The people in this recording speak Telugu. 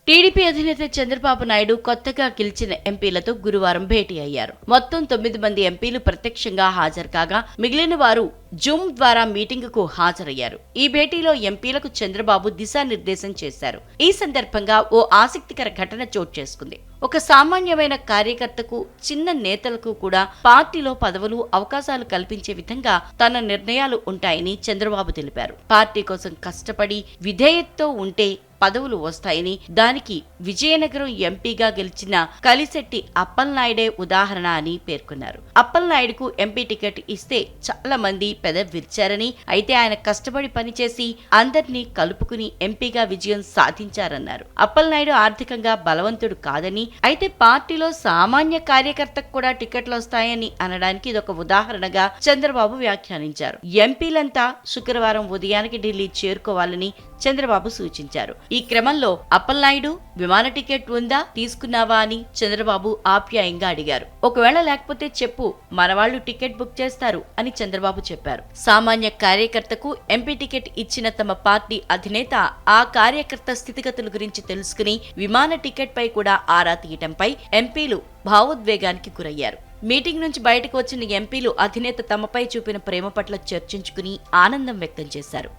టీడీపీ అధినేత చంద్రబాబు నాయుడు కొత్తగా గెలిచిన ఎంపీలతో గురువారం భేటీ అయ్యారు. మొత్తం 9 మంది ఎంపీలు ప్రత్యక్షంగా హాజరు కాగా మిగిలిన వారు జూమ్ ద్వారా మీటింగుకు హాజరయ్యారు. ఈ భేటీలో ఎంపీలకు చంద్రబాబు దిశానిర్దేశం చేశారు. ఈ సందర్భంగా ఓ ఆసక్తికర ఘటన చోటు చేసుకుంది. ఒక సామాన్యమైన కార్యకర్తకు, చిన్న నేతలకు కూడా పార్టీలో పదవులు, అవకాశాలు కల్పించే విధంగా తన నిర్ణయాలు ఉంటాయని చంద్రబాబు తెలిపారు. పార్టీ కోసం కష్టపడి విధేయతతో ఉంటే పదవులు వస్తాయని, దానికి విజయనగరం ఎంపీగా గెలిచిన కలిశెట్టి అప్పలనాయుడే ఉదాహరణ అని పేర్కొన్నారు. అప్పలనాయుడుకు ఎంపీ టికెట్ ఇస్తే చాలా మంది పెదవి విరిచారని, అయితే ఆయన కష్టపడి పనిచేసి అందర్నీ కలుపుకుని ఎంపీగా విజయం సాధించారన్నారు. అప్పలనాయుడు ఆర్థికంగా బలవంతుడు కాదని, అయితే పార్టీలో సామాన్య కార్యకర్తకు కూడా టికెట్లు వస్తాయని అనడానికి ఇదొక ఉదాహరణగా చంద్రబాబు వ్యాఖ్యానించారు. ఎంపీలంతా శుక్రవారం ఉదయానికి ఢిల్లీ చేరుకోవాలని చంద్రబాబు సూచించారు. ఈ క్రమంలో అప్పలనాయుడు విమాన టికెట్ ఉందా, తీసుకున్నావా అని చంద్రబాబు ఆప్యాయంగా అడిగారు. ఒకవేళ లేకపోతే చెప్పు, మనవాళ్లు టికెట్ బుక్ చేస్తారు అని చంద్రబాబు చెప్పారు. సామాన్య కార్యకర్తకు ఎంపీ టికెట్ ఇచ్చిన తమ పార్టీ అధినేత ఆ కార్యకర్త స్థితిగతుల గురించి తెలుసుకుని విమాన టికెట్ పై కూడా ఆరా తీయటంపై ఎంపీలు భావోద్వేగానికి గురయ్యారు. మీటింగ్ నుంచి బయటకు వచ్చిన ఎంపీలు అధినేత తమపై చూపిన ప్రేమ పట్ల చర్చించుకుని ఆనందం వ్యక్తం చేశారు.